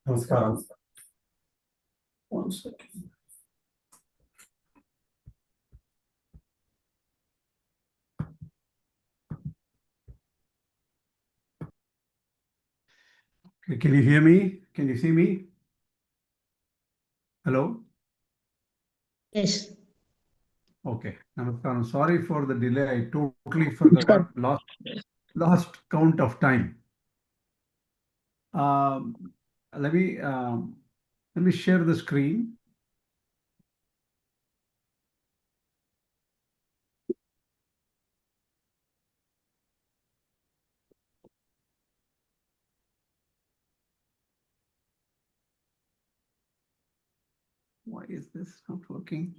Namaskaram. One second. Okay, can you hear me? Can you see me? Hello? Yes. Okay. Namaskaram. Sorry for the delay. I totally forgot, lost count of time. Let me share the screen. Why is this not working?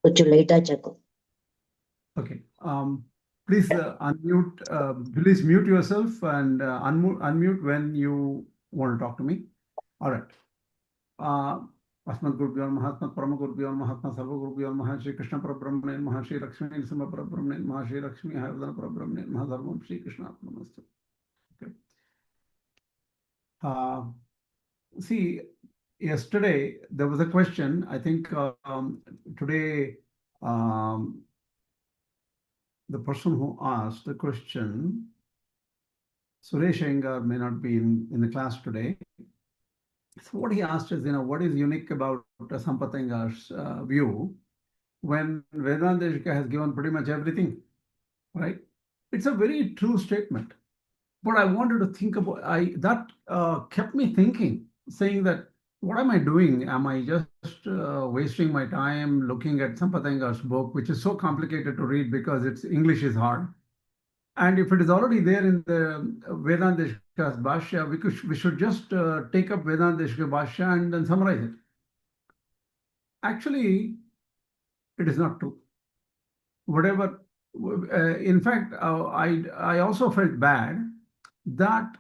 కొంచెం late చెప్పు. Okay. Please unmute. Please mute yourself and unmute when you want to talk to me. All right. अस्मद् गुरुभ्यो नमः अस्मत् परम गुरुभ्यो नमः अस्मत् सर्व गुरुभ्यो नमः श्री कृष्ण परब्रह्मणे नमः श्री लक्ष्मी नरसिंह परब्रह्मणे नमः श्री लक्ष्मी हरिवदन परब्रह्मणे नमः सर्वं Shri कृष्णार्पणमस्तु. Okay. See, yesterday there was a question. I think today the person who asked the question, Satyāṅgar, may not be in the class today. So what he asked is, what is unique about Satyāṅgar's view when Vedāntic has given pretty much everything, right? It's a very true statement. But I wanted to think about, that kept me thinking, saying that, what am I doing? Am I just wasting my time looking at Satyāṅgar's book, which is so complicated to read because its English is hard? And if it is already there in the Vedāntic's Bhashya, we should just take up Vedāntic's Bhashya and then summarize it. Actually, it is not true. Whatever, in fact, I also felt bad that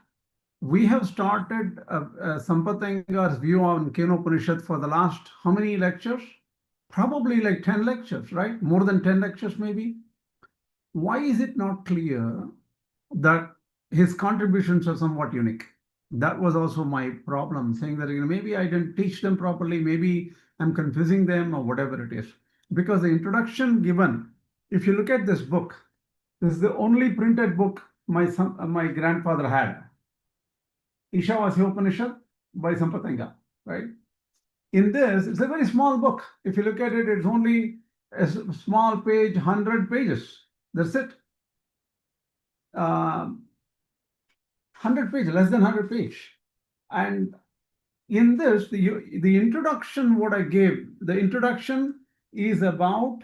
we have started Satyāṅgar's view on Kena Upaniṣad for the last, how many lectures? Probably like 10 lectures, right? More than 10 lectures, maybe. Why is it not clear that his contributions are somewhat unique? That was also my problem, saying that maybe I didn't teach them properly, maybe I'm confusing them or whatever it is. Because the introduction given, if you look at this book, this is the only printed book my grandfather had. Īśāvāsya Upanishad by Satyāṅgar, right? In this, it's a very small book. If you look at it, it's only a small page, 100 pages. That's it. 100 pages, less than 100 pages. And in this, the introduction, what I gave, the introduction is about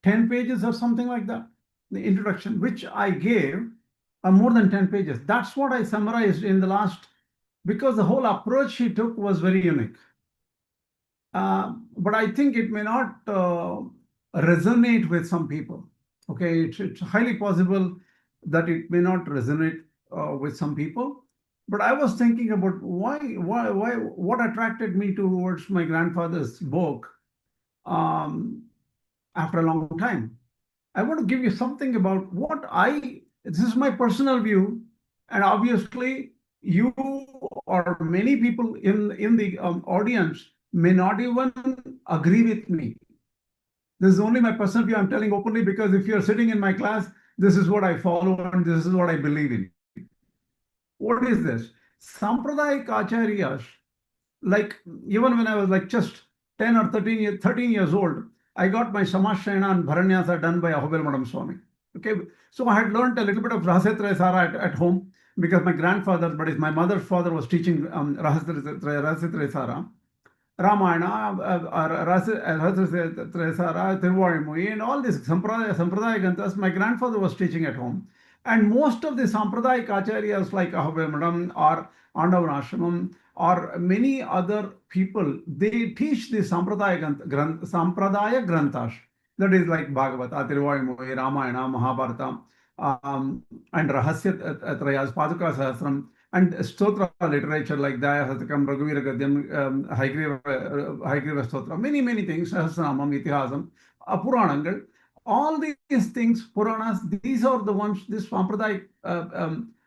10 pages or something like that. The introduction, which I gave, are more than 10 pages. That's what I summarized in the last, because the whole approach he took was very unique. But I think it may not resonate with some people. Okay, it's highly possible that it may not resonate with some people. But I was thinking about what attracted me towards my grandfather's book after a long time. I want to give you something about this is my personal view, and obviously you or many people in the audience may not even agree with me. This is only my personal view. I'm telling openly, because if you're sitting in my class, this is what I follow and this is what I believe in. What is this? Sampradayik Acharyas, like even when I was like just 10 or 13 years old, I got my Samashayana and Bharanyasa done by Ahobel Madam Swami. Okay, so I had learned a little bit of Rahasatraya at home, because my grandfather, my mother's father, was teaching Rahasatraya Sara, Ramayana, Rahasatraya Sara, Tiruvazhamozhi, and all these Sampradaya Granthas my grandfather was teaching at home. And most of the Sampradayik Acharyas like Ahabhayamadam or Andavanashramam or many other people, they teach the Sampradaya Granthas. That is like Bhagavata, Tiruvayamuvai, Ramayana, Mahabharata, and Rahasya Trayas, Paduka Sahasram, and Stotra literature like Daya Satakam, Raghuvira Gadyam, Haigriva Stotra, many things, Sahasranamam, Itihasam, Puranangal. All these things, Puranas, these are the ones this Sampradayik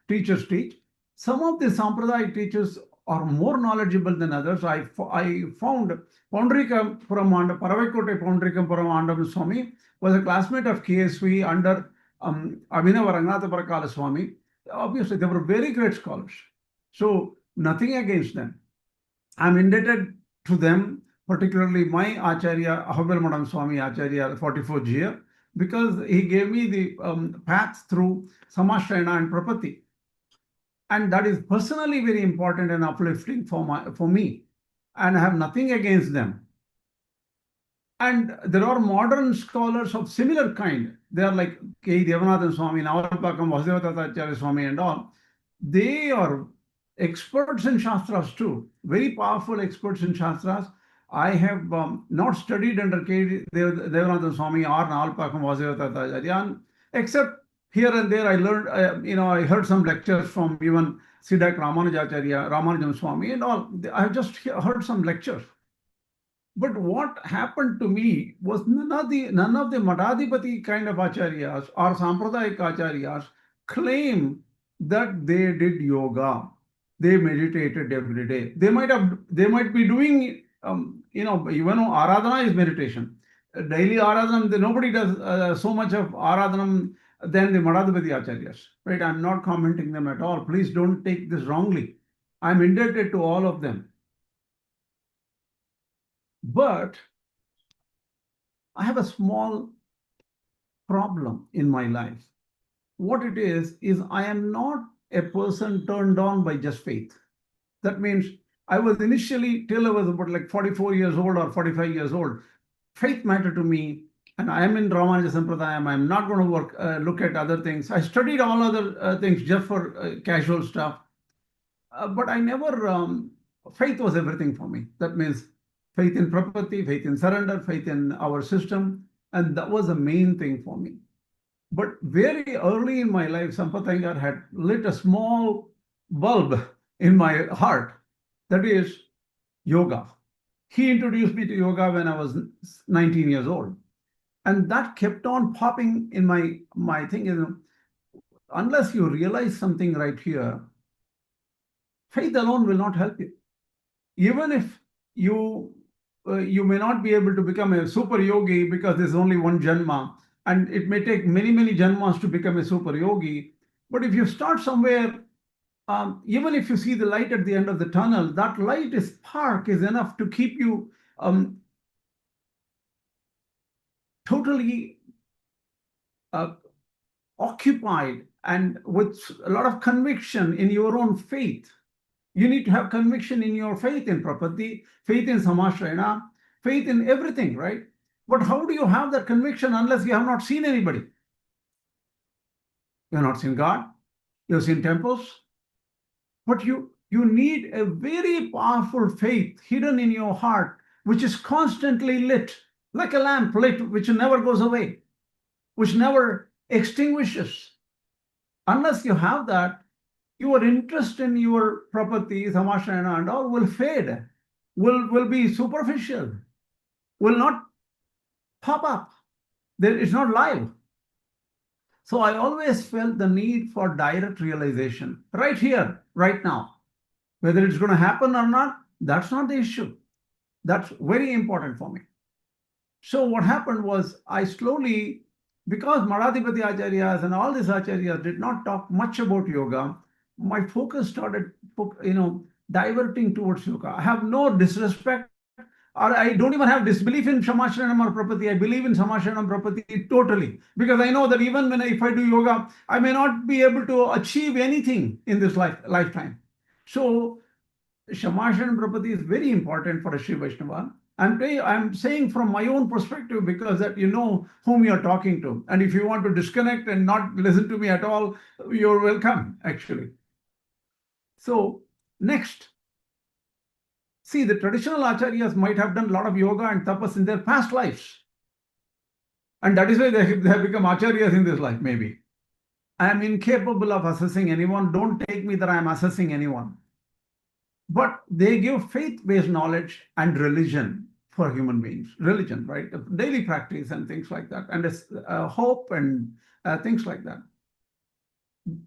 teachers teach. Some of the Sampradayik teachers are more knowledgeable than others. I found Paundrika Puramanda, Paravaikote Paundrikam Puramandam Swami was a classmate of KSV under Abhinava Ranganatha Parakala Swami. Obviously, they were very great scholars. So, nothing against them. I'm indebted to them, particularly my Acharya, Ahabhayamadam Swami Acharya, 44th year, because he gave me the path through Samashrayana and Prapatti. And that is personally very important and uplifting for me. And I have nothing against them. And there are modern scholars of similar kind. They are like K. Devanathan Swami, Navalpakam, Vasudeva Swami and all. They are experts in Shastras too, very powerful experts in Shastras. I have not studied under K. Devanathan Swami or Navalpakam, Vasudeva Acharya, except here and there I learned, I heard some lectures from even Siddhak Ramanuja Ācārya, Ramanuja Swami and all. I have just heard some lectures. But what happened to me was none of the Madhadipati kind of Acharyas or Sampradayik Acharyas claim that they did yoga. They meditated every day. They might be doing, even Aradhana is meditation. Daily Aradhana, nobody does so much of Aradhana than the Madhadipati Acharyas. Right? I'm not commenting them at all. Please don't take this wrongly. I'm indebted to all of them. But I have a small problem in my life. What it is I am not a person turned on by just faith. That means I was initially, till I was about like 44 years old or 45 years old, faith mattered to me. And I am in Ramanuja Sampradayam. I'm not going to look at other things. I studied all other things just for casual stuff. But I never, faith was everything for me. That means faith in Prapatti, faith in surrender, faith in our system. And that was the main thing for me. But very early in my life, Satyāṅgar had lit a small bulb in my heart. That is yoga. He introduced me to yoga when I was 19 years old. And that kept on popping in my thing. Unless you realize something right here, faith alone will not help you. Even if you may not be able to become a super yogi because there's only one janma, and it may take many janmas to become a super yogi. But if you start somewhere, even if you see the light at the end of the tunnel, that light spark is enough to keep you totally occupied and with a lot of conviction in your own faith. You need to have conviction in your faith in Prapatti, faith in Samashrayana, faith in everything, right? But how do you have that conviction unless you have not seen anybody? You have not seen God, you have seen temples, but you need a very powerful faith hidden in your heart, which is constantly lit, like a lamp lit, which never goes away, which never extinguishes. Unless you have that, your interest in your Prapatti, Samashrayana and all will fade, will be superficial, will not pop up. It's not live. So I always felt the need for direct realization right here, right now. Whether it's going to happen or not, that's not the issue. That's very important for me. So what happened was I slowly, because Madhadipati Acharyas and all these Acharyas did not talk much about yoga, my focus started, diverting towards yoga. I have no disrespect, or I don't even have disbelief in Samashrayana or Prapatti. I believe in Samashrayana and Prapatti totally, because I know that even if I do yoga, I may not be able to achieve anything in this lifetime. So Shamashan Prapati is very important for a Sri Vaishnava. I'm saying from my own perspective because that you know whom you're talking to. And if you want to disconnect and not listen to me at all, you're welcome, actually. So, next. See, the traditional acharyas might have done a lot of yoga and tapas in their past lives. And that is why they have become acharyas in this life, maybe. I am incapable of assessing anyone. Don't take me that I am assessing anyone. But they give faith-based knowledge and religion for human beings. Religion, right? Daily practice and things like that. And hope and things like that.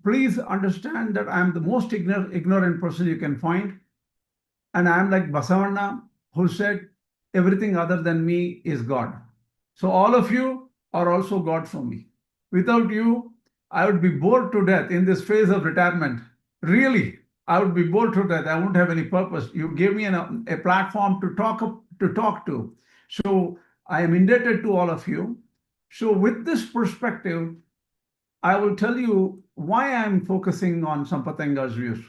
Please understand that I am the most ignorant person you can find. And I am like Basavanna, who said, everything other than me is God. So all of you are also God for me. Without you, I would be bored to death in this phase of retirement. Really, I would be bored to death. I wouldn't have any purpose. You gave me a platform to talk to. So I am indebted to all of you. So with this perspective, I will tell you why I am focusing on Sampathangar's views.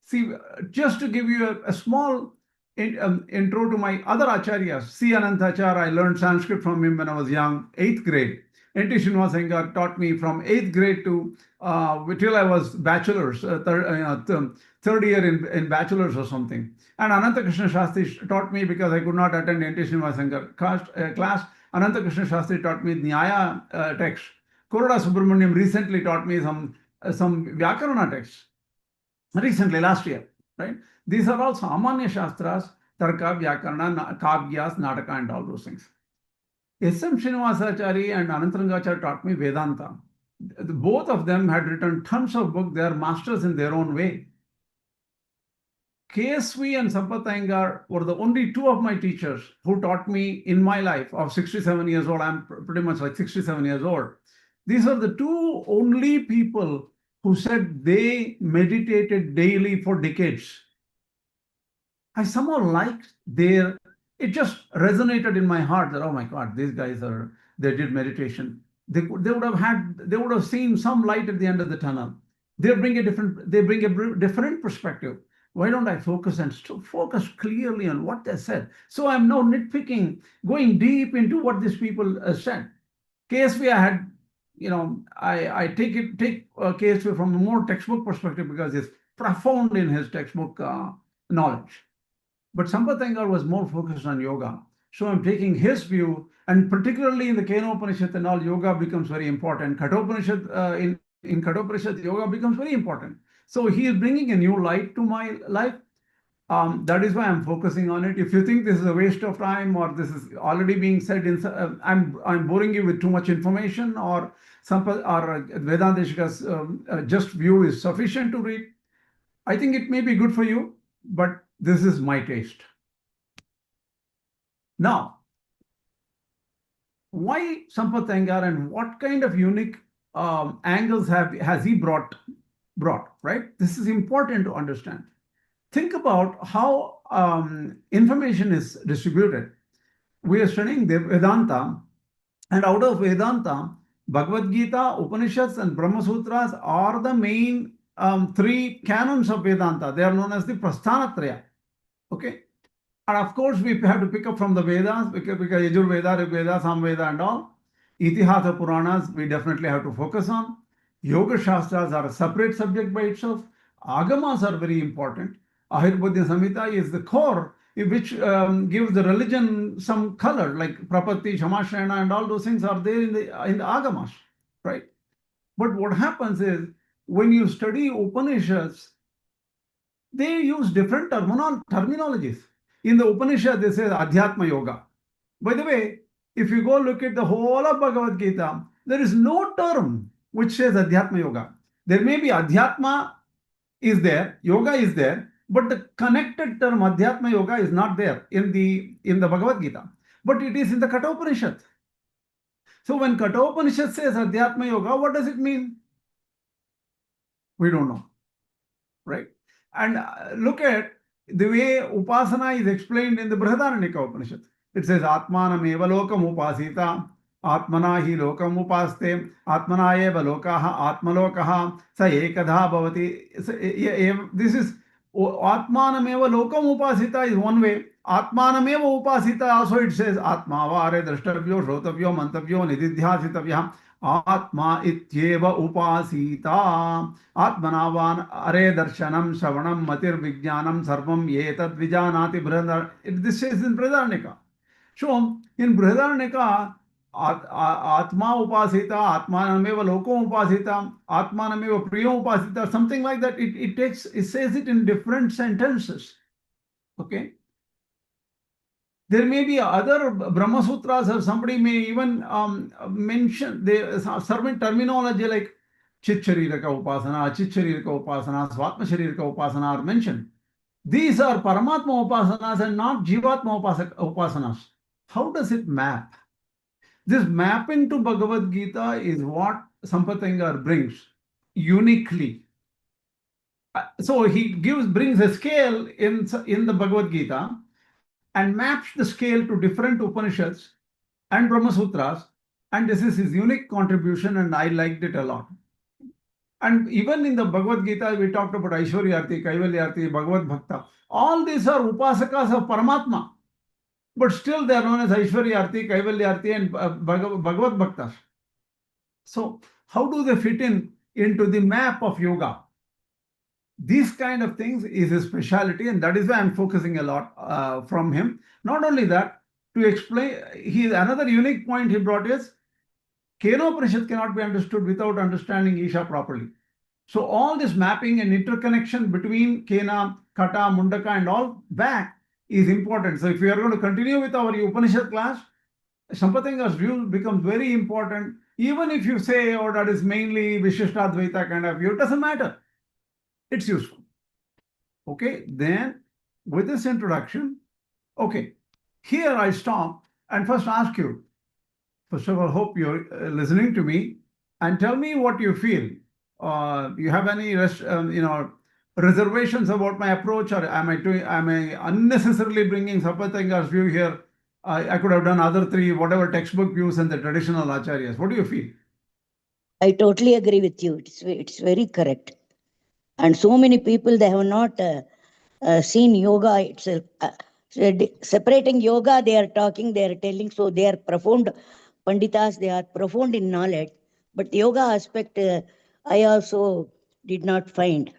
See, just to give you a small intro to my other acharyas, C. Anantacharya, I learned Sanskrit from him when I was young, 8th grade. N.T. Srinivasa taught me from 8th grade to till I was bachelor's, third year in bachelor's or something. And Ananta Krishna Shastri taught me because I could not attend N.T. Srinivasa class. Ananta Krishna Shastri taught me Nyaya text. Kuroda Subramaniam recently taught me some Vyakarana texts. Recently, last year, right? These are all Samanya Shastras, Tarka, Vyakarana, Kavyas, Nataka, and all those things. S.M. Srinivasacharya and Anantarangacharya taught me Vedanta. Both of them had written tons of books. They are masters in their own way. KSV and Sampathaṅgar were the only two of my teachers who taught me in my life of 67 years old. I'm pretty much like 67 years old. These are the two only people who said they meditated daily for decades. I somehow liked it just resonated in my heart that, oh my God, these guys they did meditation. They would have seen some light at the end of the tunnel. They bring a different perspective. Why don't I focus and focus clearly on what they said? So I'm now nitpicking, going deep into what these people said. KSV, I had, I take KSV from a more textbook perspective because it's profound in his textbook knowledge. But Sampathaṅgar was more focused on yoga. So I'm taking his view, and particularly in the Kena Upaniṣad and all, yoga becomes very important. Kathopanishad, in Kathopanishad, yoga becomes very important. So he is bringing a new light to my life. That is why I'm focusing on it. If you think this is a waste of time or this is already being said, I'm boring you with too much information, or Vedantika's just view is sufficient to read, I think it may be good for you, but this is my taste. Now, why Sampathaṅgar and what kind of unique angles has he brought, right? This is important to understand. Think about how information is distributed. We are studying the Vedanta, and out of Vedanta, Bhagavad Gītā, Upaniṣads, and Brahma Sūtras are the main three canons of Vedanta. They are known as the prasthānatraya. Okay? And of course, we have to pick up from the Vedas, because Yajurveda, Rigveda, Samveda, and all. Itihasa Puranas, we definitely have to focus on. Yoga Shastras are a separate subject by itself. Agamas are very important. Ahirvadya Samhita is the core, which gives the religion some color, like Prapatti, Shamashrayana, and all those things are there in the Agamas, right? But what happens is, when you study Upanishads, they use different terminologies. In the Upanishad, they say Adhyātma-yoga. By the way, if you go look at the whole of Bhagavad Gītā, there is no term which says Adhyātma-yoga. There may be Adhyatma is there, yoga is there, but the connected term Adhyatma-yoga is not there in the Bhagavad Gītā. But it is in the Kathopanishad. So when Kathopanishad says Adhyatma-yoga, what does it mean? We don't know, right? And look at the way Upasana is explained in the Brihadaranyaka Upanishad. It says, Atmanam eva lokam upasita, Atmana hi lokam upaste, Atmana eva lokaha, Atmalokaha, sa ekadha bhavati. This is Atmanameva lokam upasita is one way. Atmanameva upasita also it says Atma vare drashtavyo, shrotavyo, mantavyo, nididhyasitavya. Atma ityeva upasita. Atmanavan are darshanam, shravanam, matir vijnanam, sarvam etad vijanati brahadar. This is in Brahadanika. So in Brahadanika, Atma upasita, Atmanameva lokam upasita, Atmanameva priyam upasita, something like that. It says it in different sentences. Okay. There may be other Brahma Sūtras, or somebody may even mention certain terminology like Chit-Shariraka Upasana, Chit-Shariraka Upasana, Swatma-Shariraka Upasana are mentioned. These are Paramātma-upasanas and not jīvātma-upasanas. How does it map? This mapping to Bhagavad Gītā is what Satyāṅgar brings uniquely. So he brings a scale in the Bhagavad Gītā and maps the scale to different Upanishads and Brahma Sūtras, and this is his unique contribution, and I liked it a lot. And even in the Bhagavad Gītā, we talked about Aishwaryarti, Kaivalyarti, Bhagavad Bhakta. All these are upasakas of Paramatma, but still they are known as Aishwaryarti, Kaivalyarti, and Bhagavad Bhaktas. So how do they fit into the map of yoga? These kind of things is his specialty, and that is why I'm focusing a lot from him. Not only that, to explain, another unique point he brought is Kena Upaniṣad cannot be understood without understanding Isha properly. So all this mapping and interconnection between Kena, Kata, Mundaka and all back is important. So if we are going to continue with our Upanishad class, Sampathangar's view becomes very important. Even if you say, oh, that is mainly Vishishtadvaita kind of view, it doesn't matter. It's useful. Okay, then with this introduction, okay, here I stop and first ask you, first of all, hope you're listening to me and tell me what you feel. You have any reservations about my approach, or am I unnecessarily bringing Sampathangar's view here? I could have done other three, whatever textbook views and the traditional acharyas. What do you feel? I totally agree with you. It's very correct. And so many people, they have not seen yoga itself. Separating yoga, they are talking, they are telling, so they are profound Panditas, they are profound in knowledge. But the yoga aspect, I also did not find.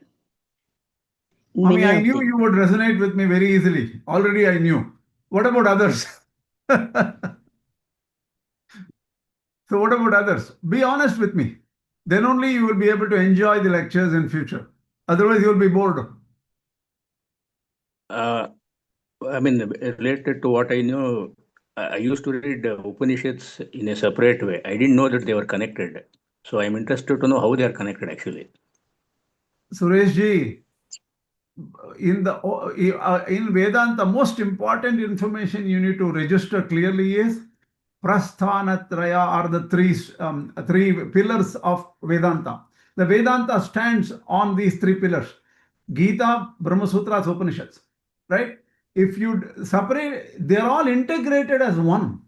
I knew you would resonate with me very easily. Already I knew. What about others? So what about others? Be honest with me. Then only you will be able to enjoy the lectures in future. Otherwise, you will be bored. Related to what I know, I used to read Upanishads in a separate way. I didn't know that they were connected. So I'm interested to know how they are connected actually. Suresh ji, in Vedanta, most important information you need to register clearly is prasthānatraya, are the three pillars of Vedanta. The Vedanta stands on these three pillars: Gita, Brahma Sūtras, Upanishads. Right? If you separate, they are all integrated as one.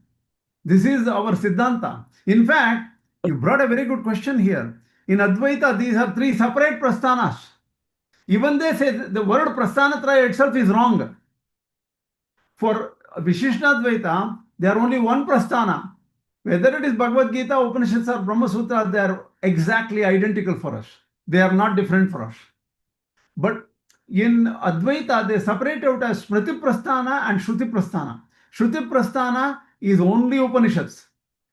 This is our Siddhanta. In fact, you brought a very good question here. In Advaita, these are three separate prasthanas. Even they say the word prasthānatraya itself is wrong. For Vishishtadvaita, they are only one prasthana. Whether it is Bhagavad Gita, Upanishads or Brahma Sūtras, they are exactly identical for us. They are not different for us. But in Advaita, they separate out as Smriti Prasthana and Shruti Prasthana. Shruti Prasthana is only Upanishads.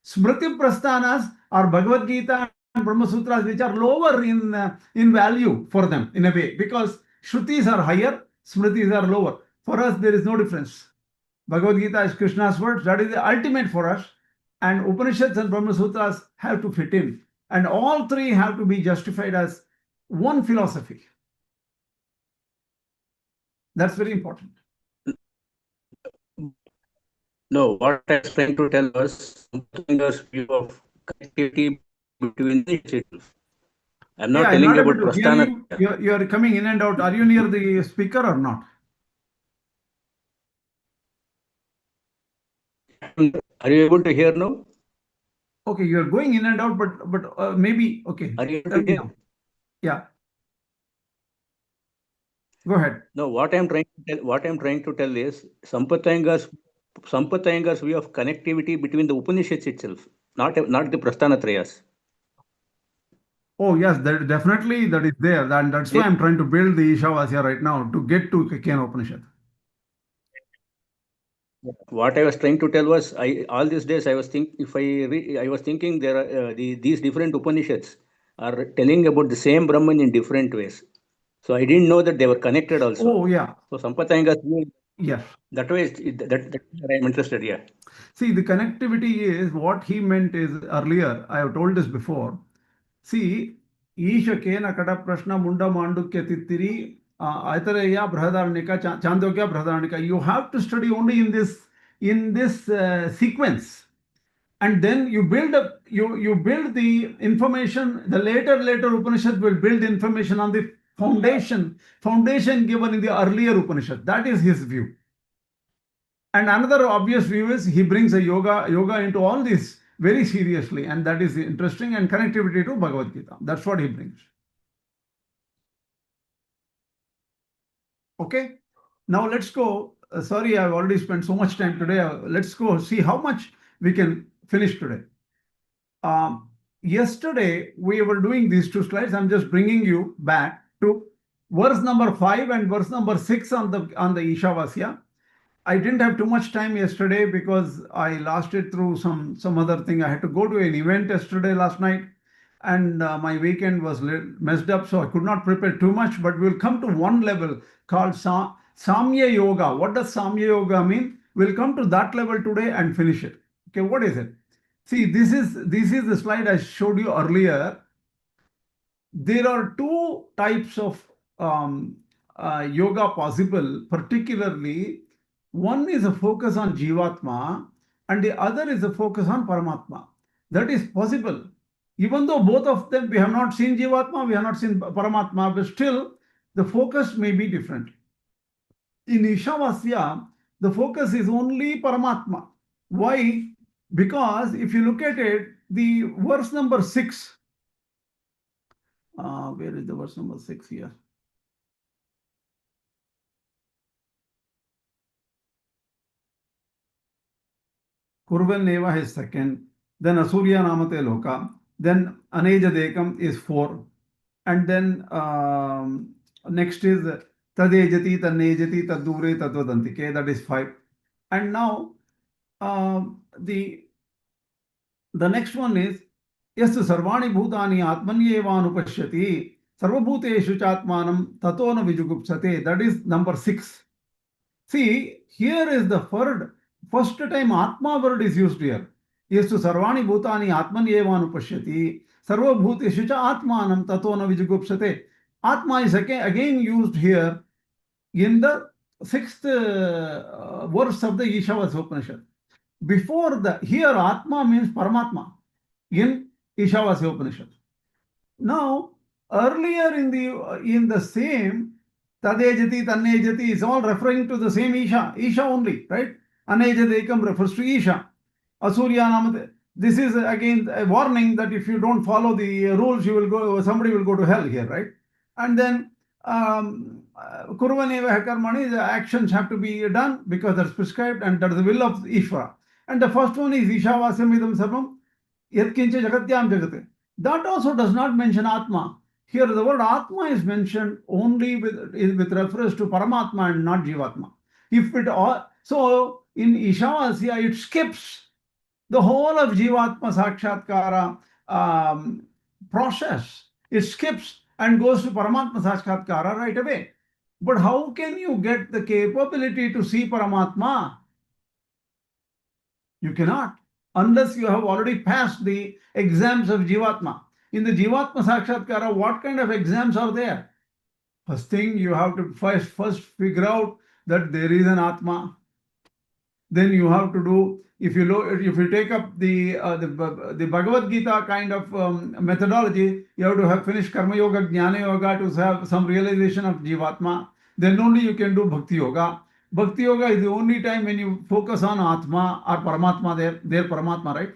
Smriti Prasthanas are Bhagavad Gita and Brahma Sūtras, which are lower in value for them in a way, because Shrutis are higher, Smritis are lower. For us, there is no difference. Bhagavad Gita is Krishna's words, that is the ultimate for us, and Upanishads and Brahma Sūtras have to fit in. And all three have to be justified as one philosophy. That's very important. No, what I was trying to tell was Sampathangar's view of connectivity between the itself. I'm not telling you about prasthana. You are coming in and out. Are you near the speaker or not? Are you able to hear now? Okay, you are going in and out, but maybe okay. Are you able to hear? Yeah. Go ahead. No, what I'm trying to tell is Sampathayangar's way of connectivity between the Upanishads itself, not the prasthānatrayas. Oh yes, definitely that is there. That's why I'm trying to build the Īśāvāsya right now to get to Kena Upaniṣad. What I was trying to tell was, all these days I was thinking there are these different Upanishads are telling about the same Brahman in different ways. So I didn't know that they were connected also. Oh yeah. So Sampathayanga's view, Yes. that way that I'm interested. Yeah. See, the connectivity is what he meant is earlier. I have told this before. See, Īśa Kena Kata Prashna Munda Mandukya Tittiri Aitareya Brahadanika Chandogya Brahadanika. You have to study only in this sequence. And then you build up, you build the information. The later Upanishad will build information on the foundation given in the earlier Upanishad. That is his view. And another obvious view is he brings a yoga into all this very seriously, and that is interesting, and connectivity to Bhagavad Gītā. That's what he brings. Okay, now let's go. Sorry, I've already spent so much time today. Let's go see how much we can finish today. Yesterday we were doing these two slides. I'm just bringing you back to verse number 5 and verse number 6 on the Īśāvāsya. I didn't have too much time yesterday because I lost it through some other thing. I had to go to an event yesterday last night, and my weekend was messed up, so I could not prepare too much. But we'll come to one level called Sāmya-yoga. What does Sāmya-yoga mean? We'll come to that level today and finish it. Okay, what is it? See, this is the slide I showed you earlier. There are two types of yoga possible, particularly. One is a focus on jīvātma and the other is a focus on Paramātma. That is possible. Even though both of them, we have not seen jīvātma, we have not seen Paramātma, but still the focus may be different. In Īśāvāsya, the focus is only Paramātma. Why? Because if you look at it, the verse number 6, where is the verse number 6 here? Kurvan Neva is second, then Asurya Namate Loka, then Anejadekam is 4, and then next is Tadejati, Tanejati, Tadure, Tadvadantike, that is 5. And now the next one is Yastu Sarvani Bhutani Atmanyevanupashyati Sarvabhuteshu Chatmanam Tatona Vijugupsate, that is number 6. See, here is the first time Atma word is used here. Yastu Sarvani Bhutani Atmanyevanupashyati Sarvabhuteshu Atmanam Tatona Vijugupsate. Atma is again used here in the 6th verse of the Īśāvāsya Upanishad. Before here Atma means Paramatma in Īśāvāsya Upanishad. Now, earlier in the same Tadejati, Tanejati is all referring to the same Īśā only, right? Anejadekam refers to Īśā. Asurya Namate. This is again a warning that if you don't follow the rules, somebody will go to hell here, right? And then Kurvaneva Karmani, the actions have to be done because that's prescribed and that's the will of Ishvara. And the first one is Īśāvāsyam idam sarvam yatkincha jagatyam jagate. That also does not mention Atma. Here the word Atma is mentioned only with reference to Paramatma and not jīvātma. So in Īśāvāsya it skips the whole of jīvātma sakshatkara process. It skips and goes to Paramatma sakshatkara right away. But how can you get the capability to see Paramatma? You cannot, unless you have already passed the exams of jīvātma. In the jīvātma sakshatkara, what kind of exams are there? First thing, you have to first figure out that there is an Atma. Then you have to do, if you take up the Bhagavad Gītā kind of methodology, you have to have finished Karma Yoga, jñāna-yoga to have some realization of jīvātma. Then only you can do Bhakti Yoga. Bhakti Yoga is the only time when you focus on Atma or Paramatma, there Paramatma, right?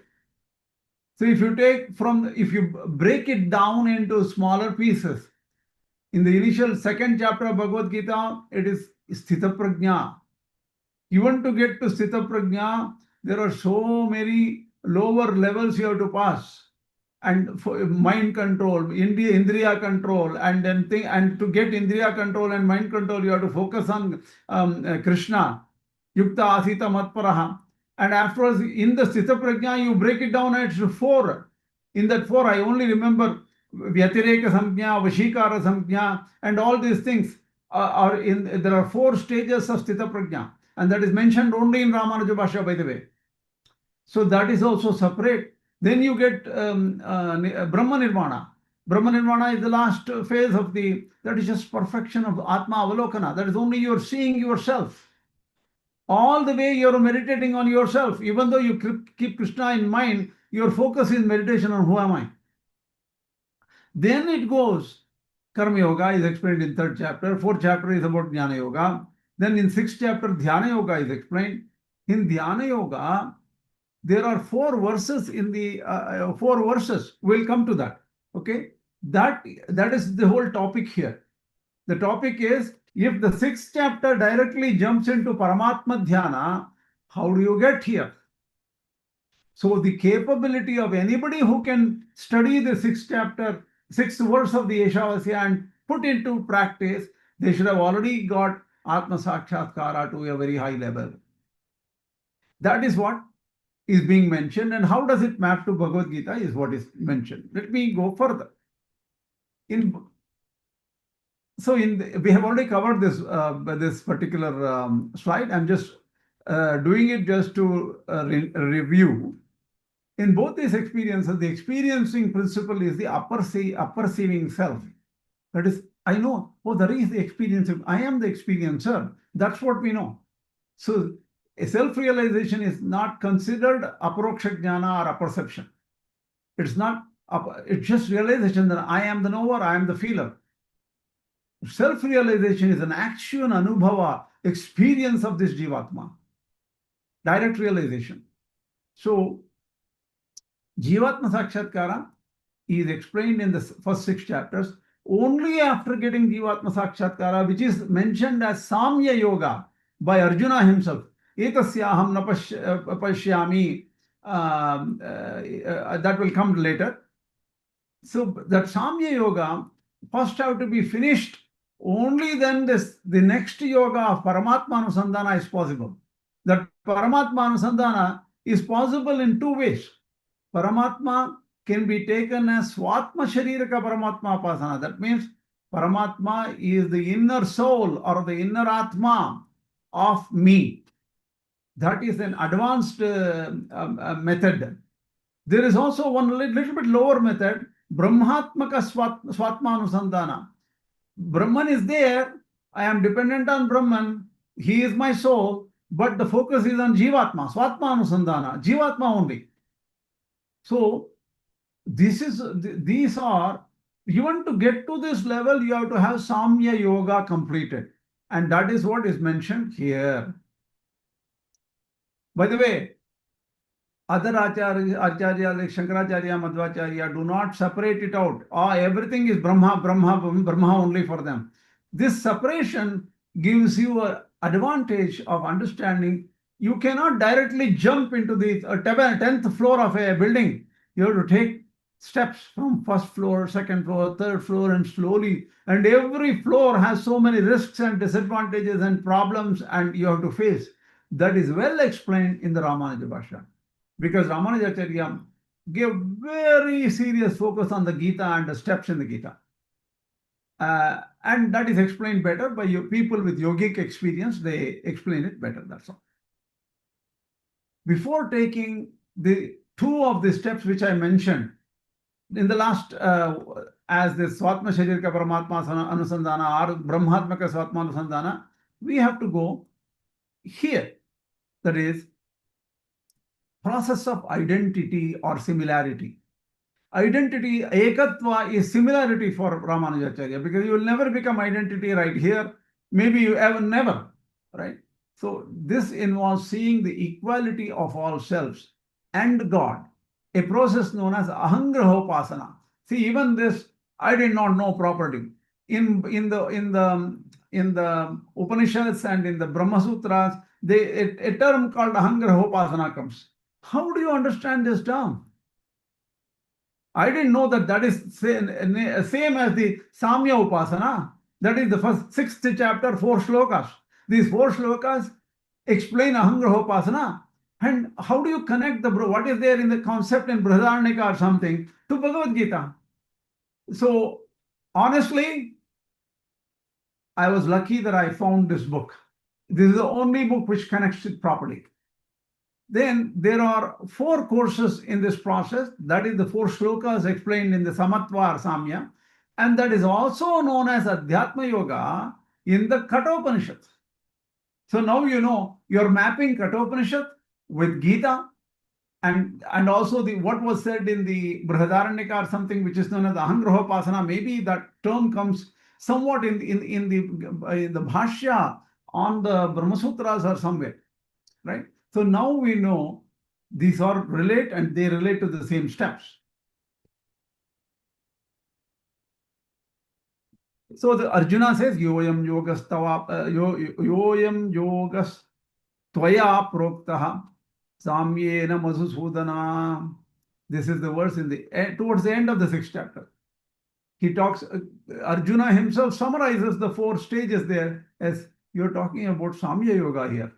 So if you break it down into smaller pieces, In the initial second chapter of Bhagavad Gītā, it is Sthita Prajna. Even to get to Sthita Prajna, there are so many lower levels you have to pass. And for mind control, Indriya control, and then and to get Indriya control and mind control, you have to focus on Krishna, Yukta Asita Matparaha. And afterwards, in the Sthita Prajna, you break it down as 4. In that 4, I only remember Vyatireka Samjna, Vashikara Samjna, and all these things are in. There are 4 stages of Sthita Prajna, and that is mentioned only in Rāmānuja Bhashya, by the way. So that is also separate. Then you get Brahma Nirvana. Brahma Nirvana is the last phase of that is just perfection of Atma Avalokana. That is only you are seeing yourself. All the way you are meditating on yourself. Even though you keep Krishna in mind, your focus is meditation on who am I. Then it goes, Karma Yoga is explained in 3rd chapter. 4th chapter is about jñāna-yoga. Then in 6th chapter, Dhyana-yoga is explained. In Dhyana-yoga, there are 4 verses in the 4 verses. We'll come to that. Okay, that is the whole topic here. The topic is, if the 6th chapter directly jumps into Paramatma Dhyana, how do you get here? So the capability of anybody who can study the 6th chapter, 6th verse of the Īśāvāsya and put into practice, they should have already got Atma Sakshatkara to a very high level. That is what is being mentioned, and how does it map to Bhagavad Gītā is what is mentioned. Let me go further. We have already covered this particular slide. I'm just doing it just to review. In both these experiences, the experiencing principle is the apperceiving self. That is, I know, there is the experiencer. I am the experiencer. That's what we know. So a self-realization is not considered aparoksha jnana or apperception. It's not. It's just realization that I am the knower, I am the feeler. Self-realization is an action, anubhava, experience of this jīvātma. Direct realization. So, jīvātma-sakshatkara is explained in the first 6 chapters. Only after getting jīvātma-sakshatkara, which is mentioned as Sāmya-yoga by Arjuna himself, etasyaham na pashyami, that will come later. So that Sāmya-yoga first have to be finished. Only then the next yoga of Paramātma-anusandhana is possible. That Paramātma-anusandhana is possible in 2 ways. Paramatma can be taken as Swatma Shariraka Paramatma Apasana. That means Paramatma is the inner soul or the inner Atma of me. That is an advanced method. There is also one little bit lower method, Brahmatmaka Swatma Anusandhana. Brahman is there, I am dependent on Brahman, he is my soul, but the focus is on Jīvātma, Swatma Anusandhana, Jīvātma only. So these are, even to get to this level, you have to have Sāmya-yoga completed. And that is what is mentioned here. By the way, other Acharya like Shankaracharya, Madhvacharya do not separate it out. Everything is Brahma only for them. This separation gives you an advantage of understanding. You cannot directly jump into the 10th floor of a building. You have to take steps from 1st floor, 2nd floor, 3rd floor, and slowly. And every floor has so many risks and disadvantages and problems, and you have to face. That is well explained in the Rāmānuja Bhashya. Because Rāmānuja Ācārya gave very serious focus on the Gita and the steps in the Gita. And that is explained better by people with yogic experience. They explain it better, that's all. Before taking the 2 of the steps which I mentioned, in the last, as the Swatma Sharirika Paramatma Anusandhana or Brahmatmaka Swatma Anusandhana, we have to go here. That is, process of identity or similarity. Identity, ekatva, is similarity for Rāmānuja Ācārya, because you will never become identity right here. Maybe you ever never, right? So this involves seeing the equality of all selves and God, a process known as ahangrahopasana. See, even this, I did not know properly. in the Upanishads and in the Brahma Sūtras, a term called Ahangrahopasana comes. How do you understand this term? I didn't know that is same as the Sāmya Upasana. That is the first 6th chapter, 4 shlokas. These 4 shlokas explain Ahangrahopasana. And how do you connect what is there in the concept in Varadācārya or something to Bhagavad Gītā? So, honestly, I was lucky that I found this book. This is the only book which connects it properly. Then there are 4 courses in this process. That is the 4 shlokas explained in the Samatva or Sāmya. And that is also known as jñāna-yoga in the Kena Upaniṣad. So now you know you're mapping Kena Upaniṣad with Gita and also what was said in the Brihadaranyaka or something which is known as Ahangrahopasana. Maybe that term comes somewhat in the Bhashya on the Brahma Sūtras or somewhere, right? So now we know these are relate and they relate to the same steps. So the Arjuna says, Yoyam yogas tvaya proktaha Sāmyena Madhusūdana. This is the verse towards the end of the 6th chapter. He talks, Arjuna himself summarizes the 4 stages there as you're talking about Sāmya-yoga here.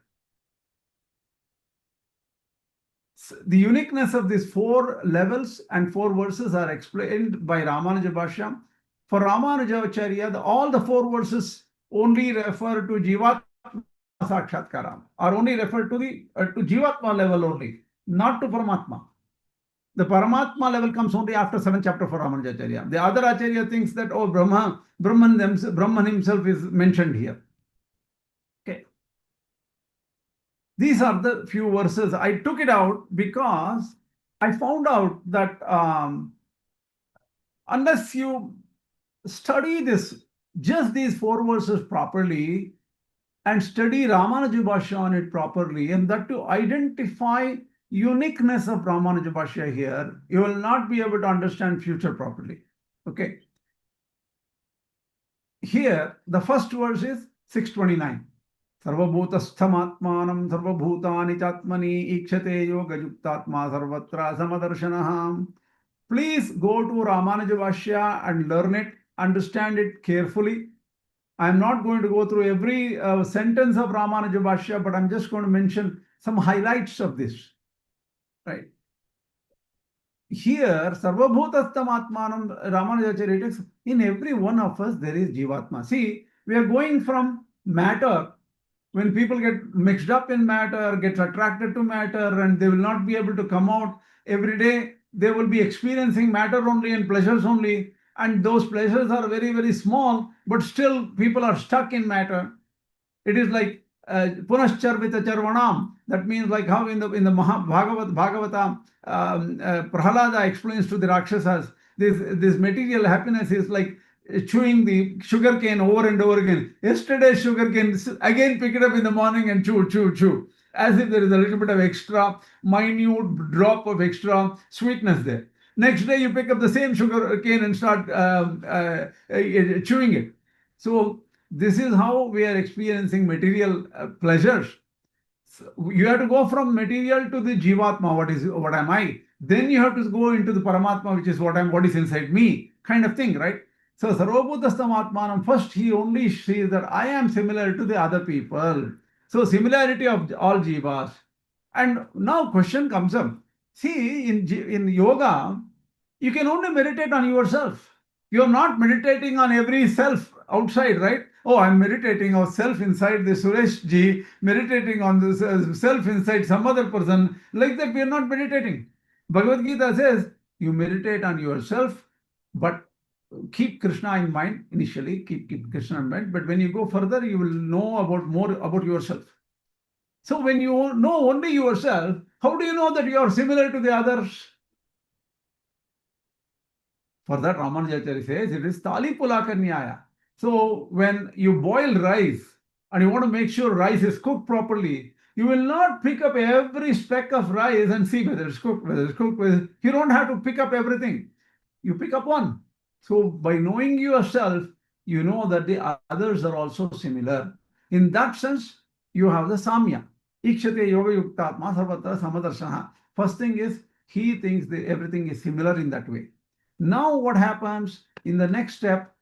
The uniqueness of these 4 levels and 4 verses are explained by Rāmānuja Bhashya. For Rāmānuja Ācārya, all the 4 verses only refer to jīvātma-sakshatkara, or only refer to the to jīvātma level only, not to Paramātma. The Paramātma level comes only after 7th chapter for Rāmānuja Ācārya. The other Acharya thinks that, oh, Brahman himself is mentioned here. Okay. These are the few verses. I took it out because I found out that unless you study just these 4 verses properly and study Rāmānuja Bhashya on it properly, and that to identify uniqueness of Rāmānuja Bhashya here, you will not be able to understand future properly. Okay. Here, the first verse is 629. Sarvabhutasthamaatmanam sarvabhutani chatmani ikshate yoga yuktatma sarvatra samadarshanaha. Please go to Rāmānuja Bhashya and learn it, understand it carefully. I'm not going to go through every sentence of Rāmānuja Bhashya, but I'm just going to mention some highlights of this. Right. Here, Sarvabhutastam Atmanam, Rāmānuja Ācārya takes, in every one of us there is Jīvātma. See, we are going from matter. When people get mixed up in matter, get attracted to matter, and they will not be able to come out every day, they will be experiencing matter only and pleasures only. And those pleasures are very, very small, but still people are stuck in matter. It is like Punascharvita Charvanam. That means like how in the Bhagavata, Prahalada explains to the Rakshasas, this material happiness is like chewing the sugar cane over and over again. Yesterday's sugar cane, again pick it up in the morning and chew. As if there is a little bit of extra, minute drop of extra sweetness there. Next day you pick up the same sugar cane and start chewing it. So this is how we are experiencing material pleasures. So you have to go from material to the Jīvātma, what am I? Then you have to go into the Paramātma, which is what is inside me, kind of thing, right? So Sarvabhutastam Atmanam, first he only sees that I am similar to the other people. So similarity of all jivas. And now question comes up. See, in yoga, you can only meditate on yourself. You are not meditating on every self outside, right? Oh, I'm meditating on self inside the Suresh ji, meditating on this self inside some other person. Like that, we are not meditating. Bhagavad Gītā says, you meditate on yourself, but keep Krishna in mind initially, keep Krishna in mind. But when you go further, you will know more about yourself. So when you know only yourself, how do you know that you are similar to the others? For that, Ramanuja Ācārya says it is Tali Pulaka Nyaya. So when you boil rice and you want to make sure rice is cooked properly, you will not pick up every speck of rice and see whether it's cooked, You don't have to pick up everything. You pick up one. So by knowing yourself, you know that the others are also similar. In that sense, you have the Sāmya. Ikshate yoga yuktatma sarvatra samadarshana. First thing is, he thinks that everything is similar in that way. Now what happens in the next step?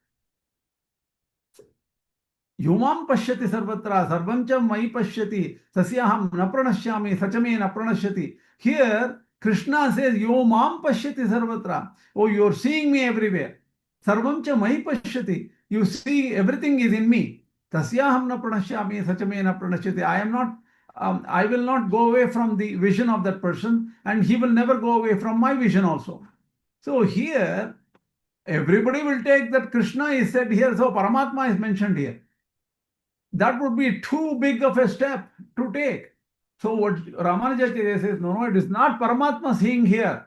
Yumam pashyati sarvatra sarvancha mai pashyati sasyaham na pranashyami sachame na pranashyati. Here Krishna says Yumam pashyati sarvatra. Oh, you're seeing me everywhere. Sarvamcha mai pashyati. You see everything is in me. Tasyaham na pranashyami sachame na pranashyati. I am not I will not go away from the vision of that person, and he will never go away from my vision also. So here everybody will take that Krishna is said here, so Paramatma is mentioned here. That would be too big of a step to take. So what Rāmānuja Ācārya says, no, it is not Paramatma seeing here.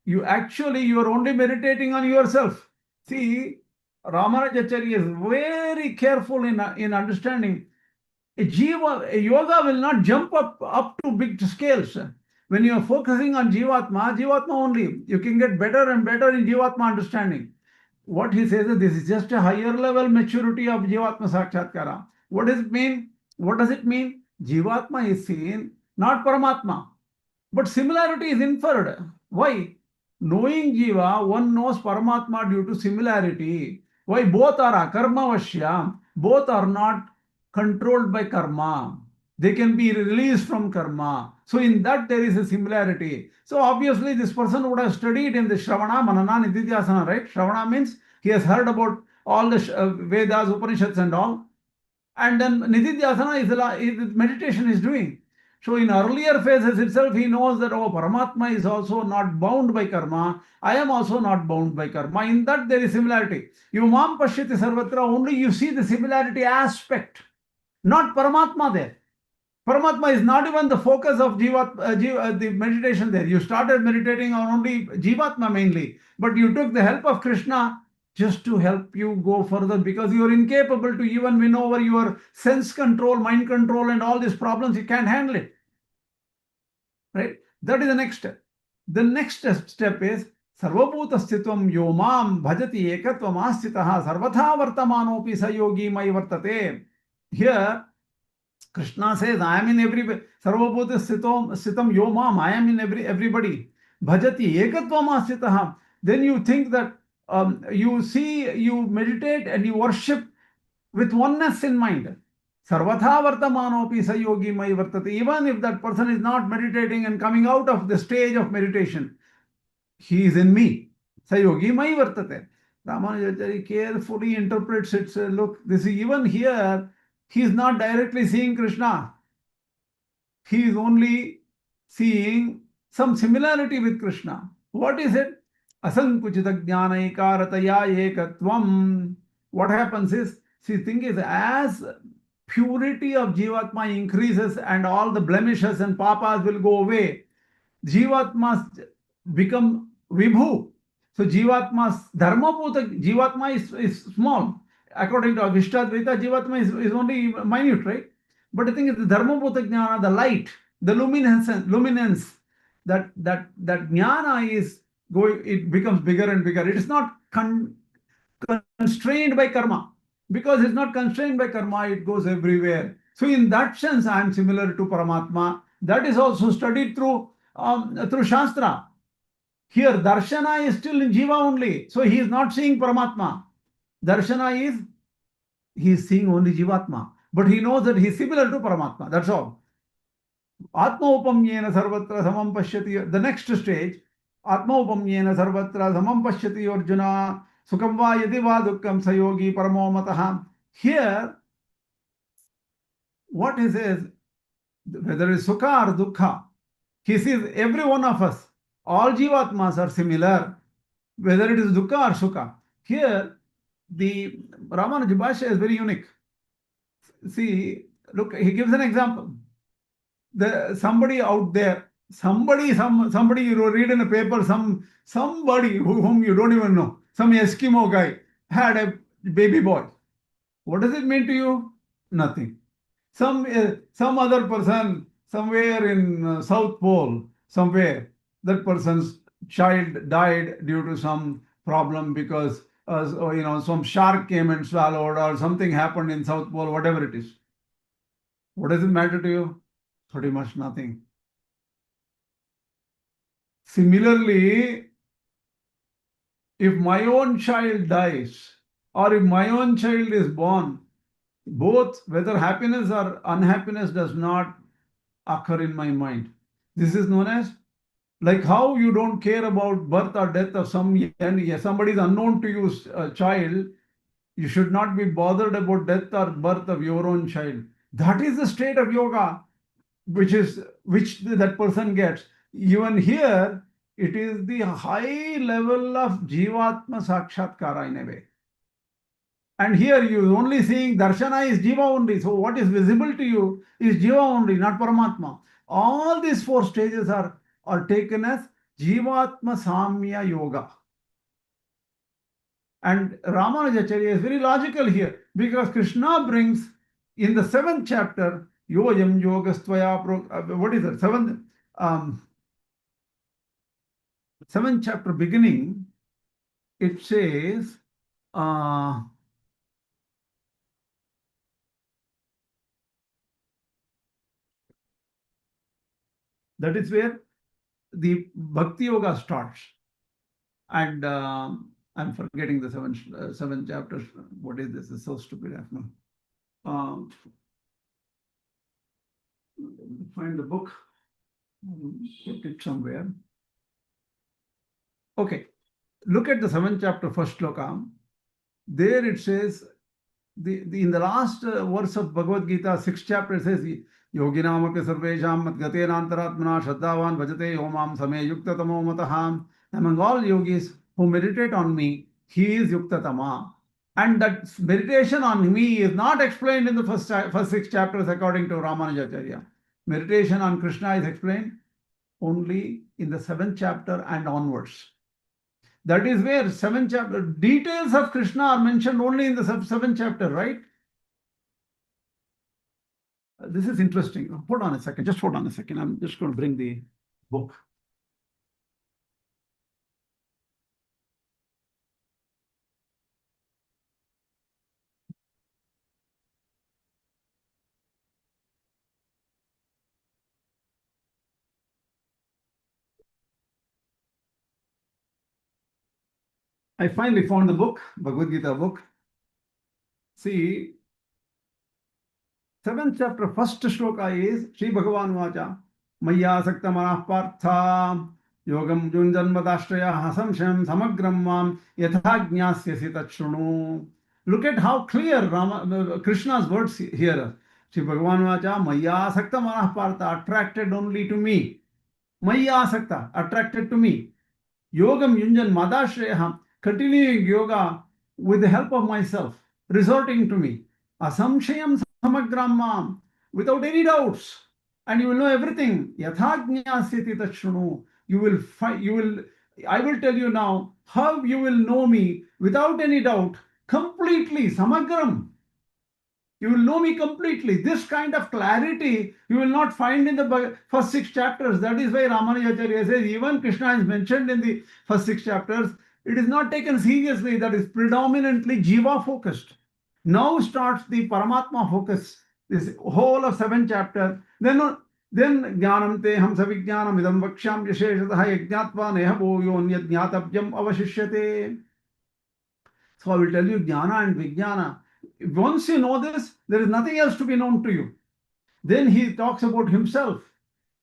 You are only meditating on yourself. See, Rāmānuja Ācārya is very careful in understanding. A yoga will not jump up to big scales. When you are focusing on jīvātma only, you can get better and better in jīvātma understanding. What he says is this is just a higher level maturity of jīvātma sakshatkara. What does it mean? What does it mean? Jīvātma is seen, not Paramatma. But similarity is inferred. Why? Knowing Jiva, one knows Paramatma due to similarity. Why? Both are akarmavashya. Both are not controlled by karma. They can be released from karma. So in that there is a similarity. So obviously this person would have studied in the Shravana, Manana, Nididhyasana, right? Shravana means he has heard about all the Vedas, Upanishads and all. And then Nididhyasana is meditation is doing. So in earlier phases itself, he knows that, oh, Paramatma is also not bound by karma. I am also not bound by karma. In that there is similarity. Yumam pashyati sarvatra, only you see the similarity aspect, not Paramatma there. Paramatma is not even the focus of the meditation there. You started meditating on only Jīvātma mainly, but you took the help of Krishna just to help you go further, because you are incapable to even win over your sense control, mind control, and all these problems. You can't handle it. Right? That is the next step. The next step is Sarvabhuta Stitvam Yomam Bhajati Ekatvam Asthitaha Sarvatha Vartamanopi Sayogi Mai Vartate. Here, Krishna says, I am in every Sarvabhuta Stitam Yomam, I am in everybody. Bhajati Ekatvam Asthitaha. Then you think that you meditate and you worship with oneness in mind. Sarvatha vartamanopi sayogi mai vartate. Even if that person is not meditating and coming out of the stage of meditation, he is in me. Sayogi mai vartate. Rāmānuja Ācārya carefully interprets it. So look, this is even here, he is not directly seeing Krishna. He is only seeing some similarity with Krishna. What is it? Asankuchita jñāna-yoga ekatvam. What happens is, see, thing is, as purity of Jīvātma increases and all the blemishes and papas will go away, Jīvātmas become vibhu. So Jīvātma's dharma-bhuta, Jīvātma is small. According to Avishta-dvaita, Jīvātma is only minute, right? But the thing is, the dharma-bhuta jnana, the light, the luminance, that jnana is going, it becomes bigger and bigger. It is not constrained by karma. Because it's not constrained by karma, it goes everywhere. So in that sense, I am similar to Paramatma. That is also studied through Shastra. Here, Darshana is still in Jiva only. So he is not seeing Paramatma. Darshana is, he is seeing only Jīvātma. But he knows that he is similar to Paramatma. That's all. Atma upamyena sarvatra samam pashyati. The next stage, Atma upamyena sarvatra samam pashyati Arjuna. Sukham va yadi va dukkham sayogi paramo mataha. Here, what he says, whether it is sukha or dukkha, he sees every one of us, all Jīvātmas are similar, whether it is dukkha or sukha. Here, the Ramanuja Bhashya is very unique. See, look, he gives an example. Somebody out there, somebody you read in a paper, somebody whom you don't even know, some Eskimo guy had a baby boy. What does it mean to you? Nothing. Some other person somewhere in South Pole, somewhere, that person's child died due to some problem because or, some shark came and swallowed, or something happened in South Pole, whatever it is. What does it matter to you? Pretty much nothing. Similarly, if my own child dies, or if my own child is born, both, whether happiness or unhappiness, does not occur in my mind. This is known as, like how you don't care about birth or death of somebody is unknown to you, child, you should not be bothered about death or birth of your own child. That is the state of yoga, which that person gets. Even here, it is the high level of jīvātma-sakshatkara in a way. And here you only seeing darshana is jiva only. So what is visible to you is jiva only, not Paramatma. All these four stages are taken as jīvātma Sāmya-yoga. And Rāmānuja Ācārya is very logical here, because Krishna brings in the 7th chapter, yoyam yogastvaya, what is it? 7th chapter beginning, it says, that is where the Bhakti Yoga starts. And I'm forgetting the seven chapters. What is this? It's so stupid. Find the book. Kept it somewhere. Okay. Look at the 7th chapter, first shloka. There it says, in the last verse of Bhagavad Gītā, 6th chapter, it says, Yoginamapi sarvesham matgatenantaratmana shraddhavan bhajate yomam same yuktatamo mataham. Among all yogis who meditate on me, he is yuktatama. And that meditation on me is not explained in the first 6 chapters according to Rāmānuja Ācārya. Meditation on Krishna is explained only in the 7th chapter and onwards. That is where 7th chapter, details of Krishna are mentioned only in the 7th chapter, right? This is interesting. Hold on a second. Just hold on a second. I'm just going to bring the book. I finally found the book, Bhagavad Gītā book. See, 7th chapter, first shloka is Sri Bhagavan Vacha, Maya Sakta Manah Partha, Yogam Junjanmadashraya Hasamsham Samagram Mam Yatha Jñāsyasi Tachrunu. Look at how clear Krishna's words here. Sri Bhagavan Vacha, Maya Sakta Manah Partha, attracted only to me. Maya Sakta, attracted to me. Yogam Yunjan Madashraya, continuing yoga with the help of myself, resorting to me. Asamshayam samagram mam, without any doubts, and you will know everything. Yatha jñāsyati tachrunu. I will tell you now how you will know me without any doubt, completely, samagram. You will know me completely. This kind of clarity you will not find in the first 6 chapters. That is why Rāmānuja Ācārya says even Krishna is mentioned in the first 6 chapters. It is not taken seriously. That is predominantly jiva focused. Now starts the Paramātma-bhakti, this whole of 7th chapter. Then jnanam te ham savijnanam idam vaksham yasheshatah yajñātva neha bhoyo nyajñātabhyam avashishyate. So I will tell you jnana and vijnana. Once you know this, there is nothing else to be known to you. Then he talks about himself,